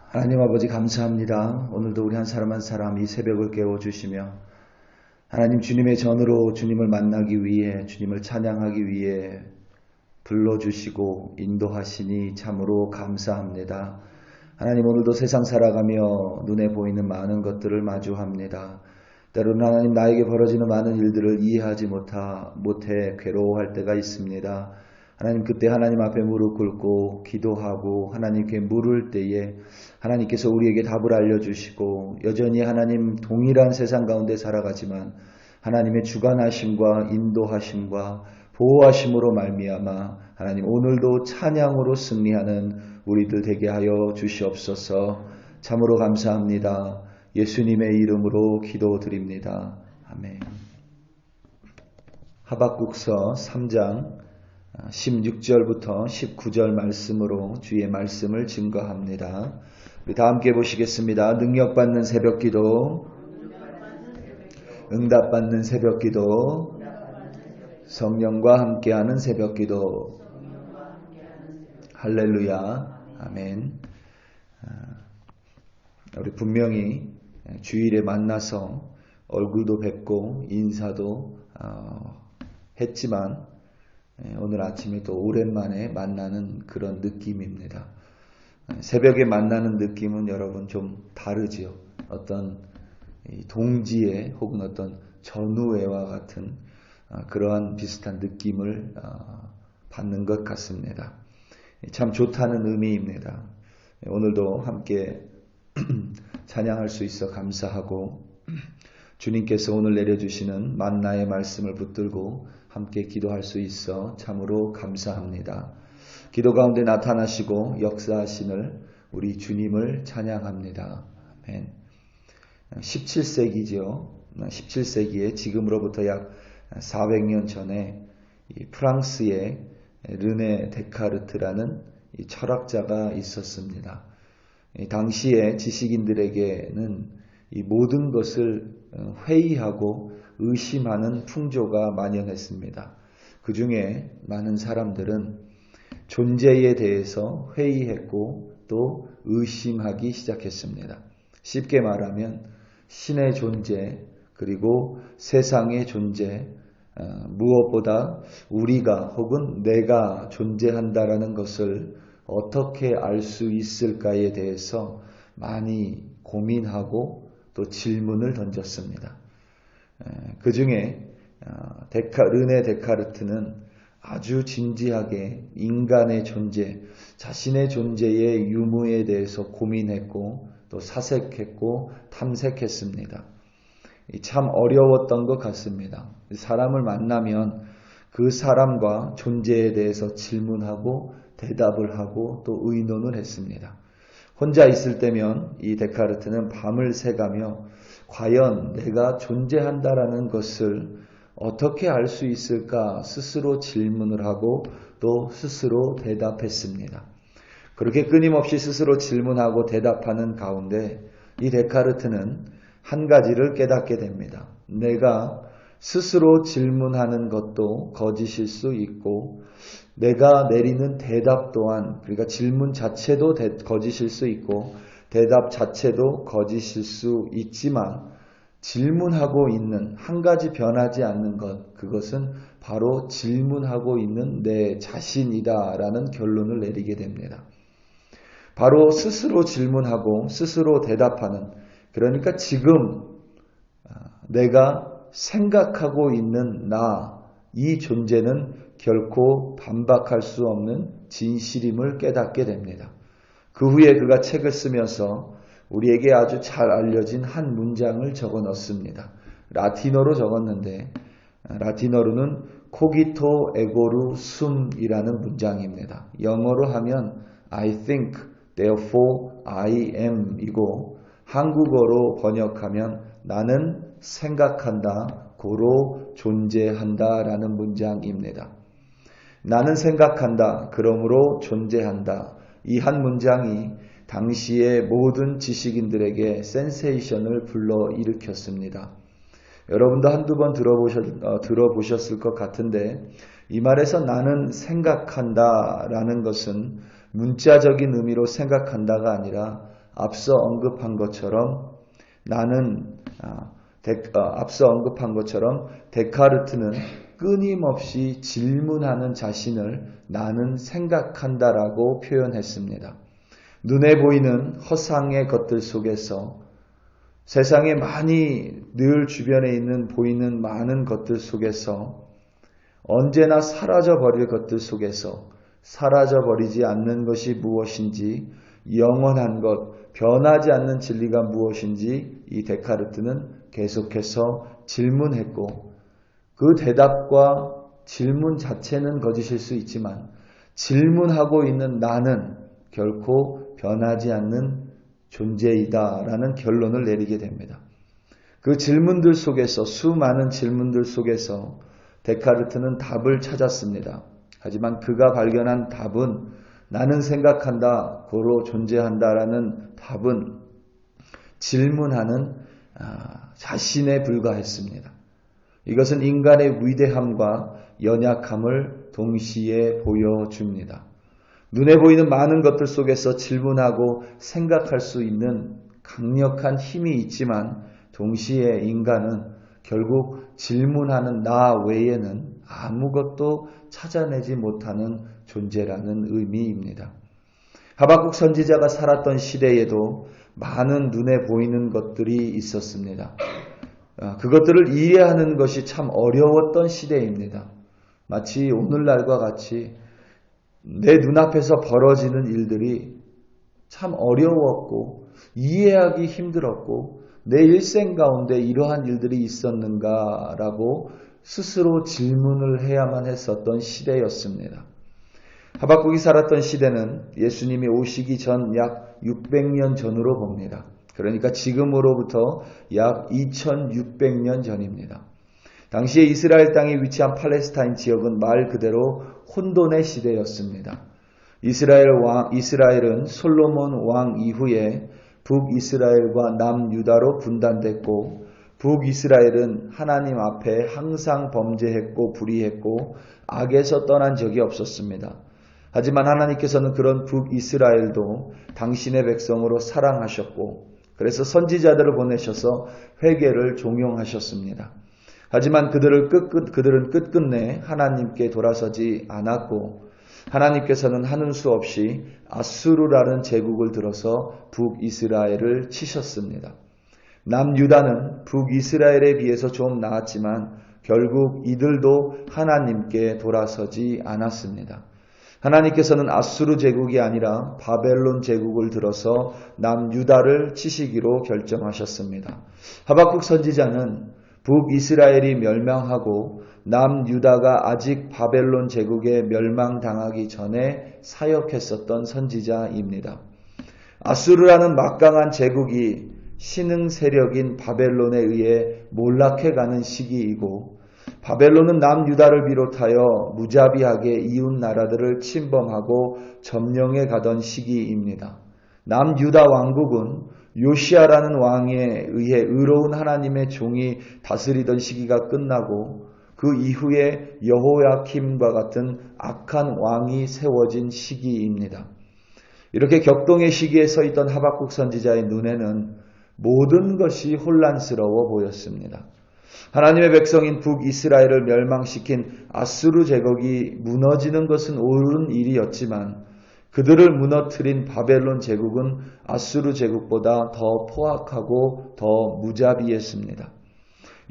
하나님 아버지 감사합니다. 오늘도 우리 한 사람 한 사람 이 새벽을 깨워주시며 하나님 주님의 전으로 주님을 만나기 위해 주님을 찬양하기 위해 불러주시고 인도하시니 참으로 감사합니다. 하나님 오늘도 세상 살아가며 눈에 보이는 많은 것들을 마주합니다. 때로는 하나님 나에게 벌어지는 많은 일들을 이해하지 못해 괴로워할 때가 있습니다. 하나님 그때 하나님 앞에 무릎 꿇고 기도하고 하나님께 물을 때에 하나님께서 우리에게 답을 알려주시고 여전히 하나님 동일한 세상 가운데 살아가지만 하나님의 주관하심과 인도하심과 보호하심으로 말미암아 하나님 오늘도 찬양으로 승리하는 우리들 되게 하여 주시옵소서. 참으로 감사합니다. 예수님의 이름으로 기도드립니다. 아멘. 하박국서 3장 16절부터 19절 말씀으로 주의 말씀을 증거합니다. 우리 다 함께 보시겠습니다. 능력받는 새벽기도, 응답받는 새벽기도, 성령과 함께하는 새벽기도. 할렐루야. 아멘. 우리 분명히 주일에 만나서 얼굴도 뵙고 인사도 했지만 오늘 아침에 또 오랜만에 만나는 그런 느낌입니다. 새벽에 만나는 느낌은 여러분 좀 다르지요. 어떤 동지애 혹은 어떤 전우애와 같은 그러한 비슷한 느낌을 받는 것 같습니다. 참 좋다는 의미입니다. 오늘도 함께 찬양할 수 있어 감사하고 주님께서 오늘 내려주시는 만나의 말씀을 붙들고 함께 기도할 수 있어 참으로 감사합니다. 기도 가운데 나타나시고 역사하시는 우리 주님을 찬양합니다. 아멘. 17세기죠. 17세기에 지금으로부터 약 400년 전에 프랑스의 르네 데카르트라는 철학자가 있었습니다. 당시의 지식인들에게는 이 모든 것을 회의하고 의심하는 풍조가 만연했습니다. 그 중에 많은 사람들은 존재에 대해서 회의했고 또 의심하기 시작했습니다. 쉽게 말하면 신의 존재 그리고 세상의 존재, 무엇보다 우리가 혹은 내가 존재한다라는 것을 어떻게 알 수 있을까에 대해서 많이 고민하고 또 질문을 던졌습니다. 그 중에 르네 데카르트는 아주 진지하게 인간의 존재, 자신의 존재의 유무에 대해서 고민했고 또 사색했고 탐색했습니다. 참 어려웠던 것 같습니다. 사람을 만나면 그 사람과 존재에 대해서 질문하고 대답을 하고 또 의논을 했습니다. 혼자 있을 때면 이 데카르트는 밤을 새가며 과연 내가 존재한다라는 것을 어떻게 알 수 있을까 스스로 질문을 하고 또 스스로 대답했습니다. 그렇게 끊임없이 스스로 질문하고 대답하는 가운데 이 데카르트는 한 가지를 깨닫게 됩니다. 내가 스스로 질문하는 것도 거짓일 수 있고 내가 내리는 대답 또한 그러니까 질문 자체도 거짓일 수 있고 대답 자체도 거짓일 수 있지만 질문하고 있는 한 가지 변하지 않는 것 그것은 바로 질문하고 있는 내 자신이다라는 결론을 내리게 됩니다. 바로 스스로 질문하고 스스로 대답하는 그러니까 지금 내가 생각하고 있는 이 존재는 결코 반박할 수 없는 진실임을 깨닫게 됩니다. 그 후에 그가 책을 쓰면서 우리에게 아주 잘 알려진 한 문장을 적어 넣습니다. 라틴어로 적었는데 라틴어로는 코기토 에고루 숨이라는 문장입니다. 영어로 하면 I think, therefore I am 이고 한국어로 번역하면 나는 생각한다, 고로 존재한다 라는 문장입니다. 나는 생각한다, 그러므로 존재한다. 이 한 문장이 당시의 모든 지식인들에게 센세이션을 불러일으켰습니다. 여러분도 한두 번 들어보셨을 것 같은데 이 말에서 나는 생각한다 라는 것은 문자적인 의미로 생각한다가 아니라 앞서 언급한 것처럼 데카르트는 끊임없이 질문하는 자신을 나는 생각한다라고 표현했습니다. 눈에 보이는 허상의 것들 속에서 세상에 많이 늘 주변에 있는 보이는 많은 것들 속에서 언제나 사라져버릴 것들 속에서 사라져버리지 않는 것이 무엇인지 영원한 것, 변하지 않는 진리가 무엇인지 이 데카르트는 계속해서 질문했고 그 대답과 질문 자체는 거짓일 수 있지만 질문하고 있는 나는 결코 변하지 않는 존재이다라는 결론을 내리게 됩니다. 그 질문들 속에서 수많은 질문들 속에서 데카르트는 답을 찾았습니다. 하지만 그가 발견한 답은 나는 생각한다, 고로 존재한다라는 답은 질문하는 자신에 불과했습니다. 이것은 인간의 위대함과 연약함을 동시에 보여줍니다. 눈에 보이는 많은 것들 속에서 질문하고 생각할 수 있는 강력한 힘이 있지만 동시에 인간은 결국 질문하는 나 외에는 아무것도 찾아내지 못하는 존재라는 의미입니다. 하박국 선지자가 살았던 시대에도 많은 눈에 보이는 것들이 있었습니다. 그것들을 이해하는 것이 참 어려웠던 시대입니다. 마치 오늘날과 같이 내 눈앞에서 벌어지는 일들이 참 어려웠고 이해하기 힘들었고 내 일생 가운데 이러한 일들이 있었는가라고 스스로 질문을 해야만 했었던 시대였습니다. 하박국이 살았던 시대는 예수님이 오시기 전 약 600년 전으로 봅니다. 그러니까 지금으로부터 약 2600년 전입니다. 당시에 이스라엘 땅에 위치한 팔레스타인 지역은 말 그대로 혼돈의 시대였습니다. 이스라엘은 솔로몬 왕 이후에 북이스라엘과 남유다로 분단됐고 북이스라엘은 하나님 앞에 항상 범죄했고 불의했고 악에서 떠난 적이 없었습니다. 하지만 하나님께서는 그런 북이스라엘도 당신의 백성으로 사랑하셨고 그래서 선지자들을 보내셔서 회개를 종용하셨습니다. 하지만 그들은 끝끝내 하나님께 돌아서지 않았고 하나님께서는 하는 수 없이 아수르라는 제국을 들어서 북이스라엘을 치셨습니다. 남유다는 북이스라엘에 비해서 좀 나았지만 결국 이들도 하나님께 돌아서지 않았습니다. 하나님께서는 아수르 제국이 아니라 바벨론 제국을 들어서 남유다를 치시기로 결정하셨습니다. 하박국 선지자는 북이스라엘이 멸망하고 남유다가 아직 바벨론 제국에 멸망당하기 전에 사역했었던 선지자입니다. 아수르라는 막강한 제국이 신흥 세력인 바벨론에 의해 몰락해가는 시기이고 바벨론은 남유다를 비롯하여 무자비하게 이웃 나라들을 침범하고 점령해 가던 시기입니다. 남유다 왕국은 요시아라는 왕에 의해 의로운 하나님의 종이 다스리던 시기가 끝나고 그 이후에 여호야킴과 같은 악한 왕이 세워진 시기입니다. 이렇게 격동의 시기에 서 있던 하박국 선지자의 눈에는 모든 것이 혼란스러워 보였습니다. 하나님의 백성인 북이스라엘을 멸망시킨 아수르 제국이 무너지는 것은 옳은 일이었지만 그들을 무너뜨린 바벨론 제국은 아수르 제국보다 더 포악하고 더 무자비했습니다.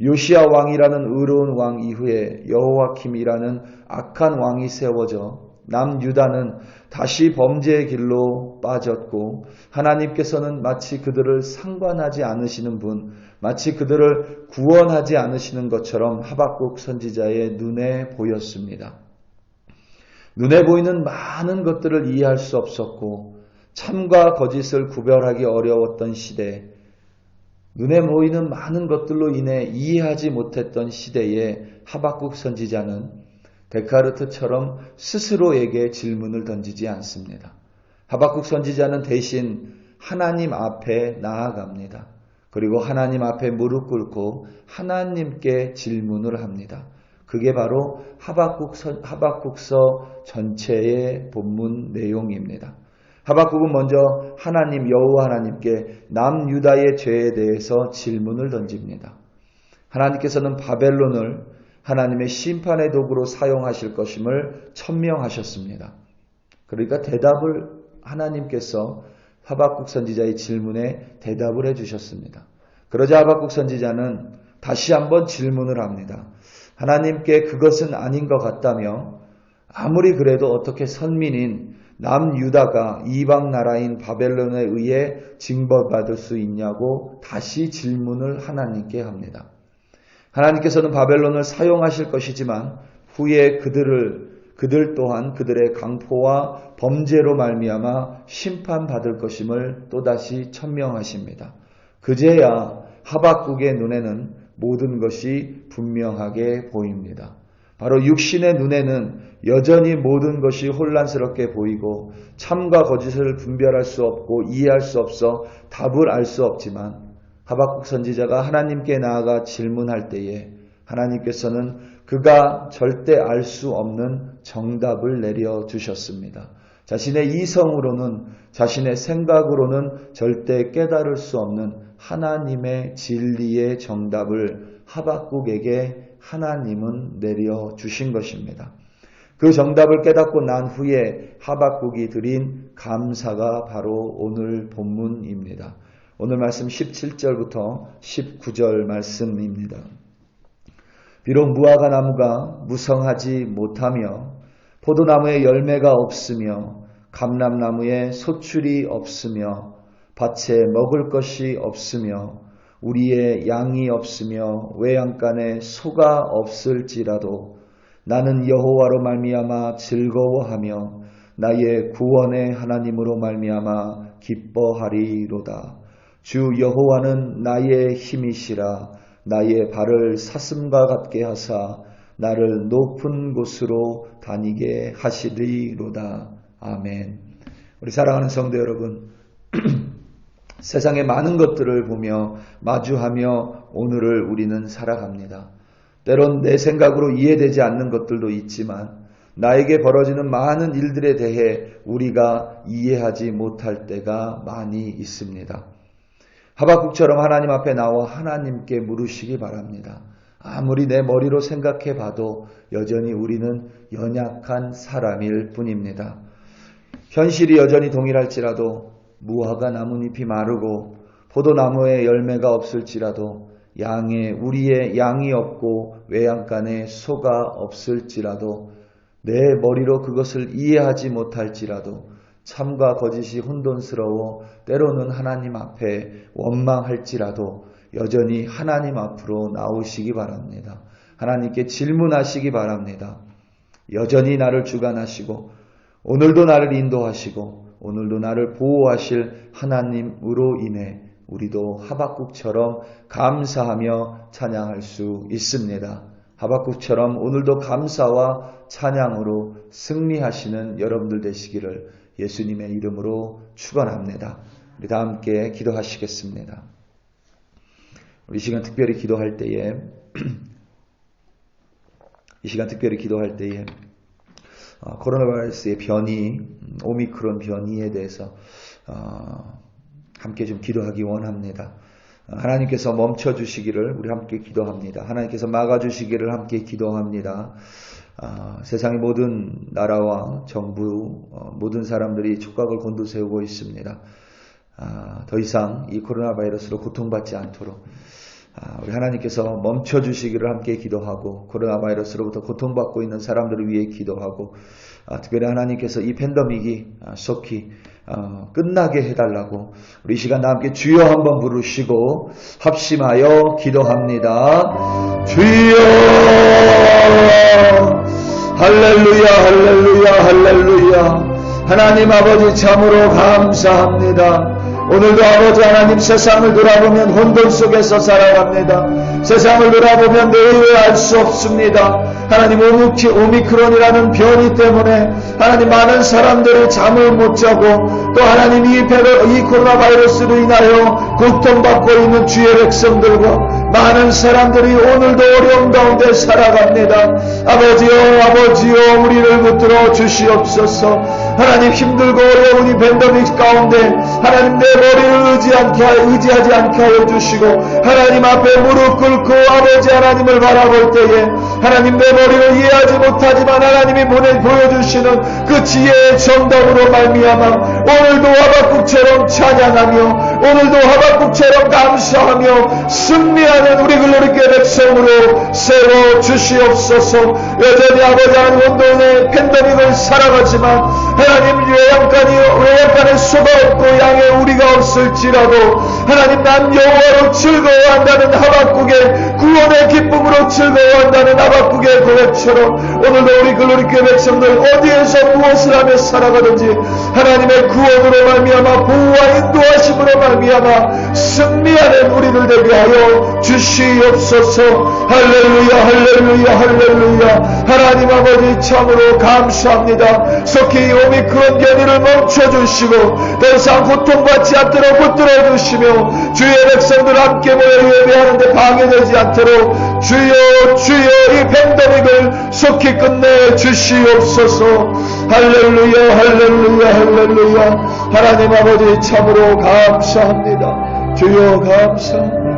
요시아 왕이라는 의로운 왕 이후에 여호야킴이라는 악한 왕이 세워져 남유다는 다시 범죄의 길로 빠졌고 하나님께서는 마치 그들을 상관하지 않으시는 분, 마치 그들을 구원하지 않으시는 것처럼 하박국 선지자의 눈에 보였습니다. 눈에 보이는 많은 것들을 이해할 수 없었고 참과 거짓을 구별하기 어려웠던 시대, 눈에 보이는 많은 것들로 인해 이해하지 못했던 시대에 하박국 선지자는 데카르트처럼 스스로에게 질문을 던지지 않습니다. 하박국 선지자는 대신 하나님 앞에 나아갑니다. 그리고 하나님 앞에 무릎 꿇고 하나님께 질문을 합니다. 그게 바로 하박국서 전체의 본문 내용입니다. 하박국은 먼저 하나님 여호와 하나님께 남유다의 죄에 대해서 질문을 던집니다. 하나님께서는 바벨론을 하나님의 심판의 도구로 사용하실 것임을 천명하셨습니다. 그러니까 대답을 하나님께서 하박국 선지자의 질문에 대답을 해주셨습니다. 그러자 하박국 선지자는 다시 한번 질문을 합니다. 하나님께 그것은 아닌 것 같다며 아무리 그래도 어떻게 선민인 남유다가 이방 나라인 바벨론에 의해 징벌받을 수 있냐고 다시 질문을 하나님께 합니다. 하나님께서는 바벨론을 사용하실 것이지만 후에 그들 또한 그들의 강포와 범죄로 말미암아 심판받을 것임을 또다시 천명하십니다. 그제야 하박국의 눈에는 모든 것이 분명하게 보입니다. 바로 육신의 눈에는 여전히 모든 것이 혼란스럽게 보이고 참과 거짓을 분별할 수 없고 이해할 수 없어 답을 알 수 없지만 하박국 선지자가 하나님께 나아가 질문할 때에 하나님께서는 그가 절대 알 수 없는 정답을 내려주셨습니다. 자신의 이성으로는 자신의 생각으로는 절대 깨달을 수 없는 하나님의 진리의 정답을 하박국에게 하나님은 내려주신 것입니다. 그 정답을 깨닫고 난 후에 하박국이 드린 감사가 바로 오늘 본문입니다. 오늘 말씀 17절부터 19절 말씀입니다. 비록 무화과 나무가 무성하지 못하며 포도나무에 열매가 없으며 감람나무에 소출이 없으며 밭에 먹을 것이 없으며 우리의 양이 없으며 외양간에 소가 없을지라도 나는 여호와로 말미암아 즐거워하며 나의 구원의 하나님으로 말미암아 기뻐하리로다. 주 여호와는 나의 힘이시라. 나의 발을 사슴과 같게 하사 나를 높은 곳으로 다니게 하시리로다. 아멘. 우리 사랑하는 성도 여러분, 세상의 많은 것들을 보며 마주하며 오늘을 우리는 살아갑니다. 때론 내 생각으로 이해되지 않는 것들도 있지만 나에게 벌어지는 많은 일들에 대해 우리가 이해하지 못할 때가 많이 있습니다. 하박국처럼 하나님 앞에 나와 하나님께 물으시기 바랍니다. 아무리 내 머리로 생각해 봐도 여전히 우리는 연약한 사람일 뿐입니다. 현실이 여전히 동일할지라도 무화과 나뭇잎이 마르고 포도나무에 열매가 없을지라도 우리의 양이 없고 외양간에 소가 없을지라도 내 머리로 그것을 이해하지 못할지라도 참과 거짓이 혼돈스러워 때로는 하나님 앞에 원망할지라도 여전히 하나님 앞으로 나오시기 바랍니다. 하나님께 질문하시기 바랍니다. 여전히 나를 주관하시고 오늘도 나를 인도하시고 오늘도 나를 보호하실 하나님으로 인해 우리도 하박국처럼 감사하며 찬양할 수 있습니다. 하박국처럼 오늘도 감사와 찬양으로 승리하시는 여러분들 되시기를 예수님의 이름으로 축원합니다. 우리 다 함께 기도하시겠습니다. 우리 이 시간 특별히 기도할 때에 코로나 바이러스의 변이, 오미크론 변이에 대해서 함께 좀 기도하기 원합니다. 하나님께서 멈춰주시기를 우리 함께 기도합니다. 하나님께서 막아주시기를 함께 기도합니다. 세상의 모든 나라와 정부, 모든 사람들이 촉각을 곤두세우고 있습니다. 더 이상 이 코로나 바이러스로 고통받지 않도록 우리 하나님께서 멈춰주시기를 함께 기도하고 코로나 바이러스로부터 고통받고 있는 사람들을 위해 기도하고 특별히 하나님께서 이 팬데믹이 속히 끝나게 해달라고 우리 이 시간 다 함께 주여 한번 부르시고 합심하여 기도합니다. 주여 할렐루야 할렐루야 할렐루야. 하나님 아버지 참으로 감사합니다. 오늘도 아버지 하나님 세상을 돌아보면 혼돈 속에서 살아갑니다. 세상을 돌아보면 내일을 알 수 없습니다. 하나님 오미크론이라는 변이 때문에 하나님 많은 사람들이 잠을 못 자고 또 하나님 이 코로나 바이러스로 인하여 고통받고 있는 주의 백성들과 많은 사람들이 오늘도 어려운 가운데 살아갑니다. 아버지여 우리를 붙들어 주시옵소서. 하나님 힘들고 어려운 이 팬데믹 가운데 하나님 내 머리를 의지하지 않게 하여 주시고 하나님 앞에 무릎 꿇고 아버지 하나님을 바라볼 때에 하나님 내 머리를 이해하지 못하지만 하나님이 보여주시는 그 지혜의 정답으로 말미암아 오늘도 하박국처럼 찬양하며 오늘도 하박국처럼 감사하며 승리하는 우리 글로리교회 백성으로 세워주시옵소서. 여전히 아버지 하나님 온도의 팬데믹을 살아가지만 하나님 외양간에 소가 없고 양에 우리가 없을지라도 하나님 난 여호와로 즐거워한다는 하박국의 구원의 기쁨으로 즐거워한다는 하박국의 고백처럼 오늘도 우리 글로리교회 백성들 어디에서 무엇을 하며 살아가든지 하나님의 구원으로 말미암아 보호와 인도하심으로 말미암아 승리하는 우리를 되게 하여 주시옵소서. 할렐루야 할렐루야 할렐루야. 하나님 아버지 참으로 감사합니다. 속히 오미크론 변이를 멈춰주시고 더 이상 고통받지 않도록 붙들어주시며 주의 백성들 함께 모여 예배하는데 방해되지 않도록 주여 이 팬데믹을 속히 끝내 주시옵소서. 할렐루야 할렐루야 할렐루야. 하나님 아버지 참으로 감사합니다. 주여 감사합니다.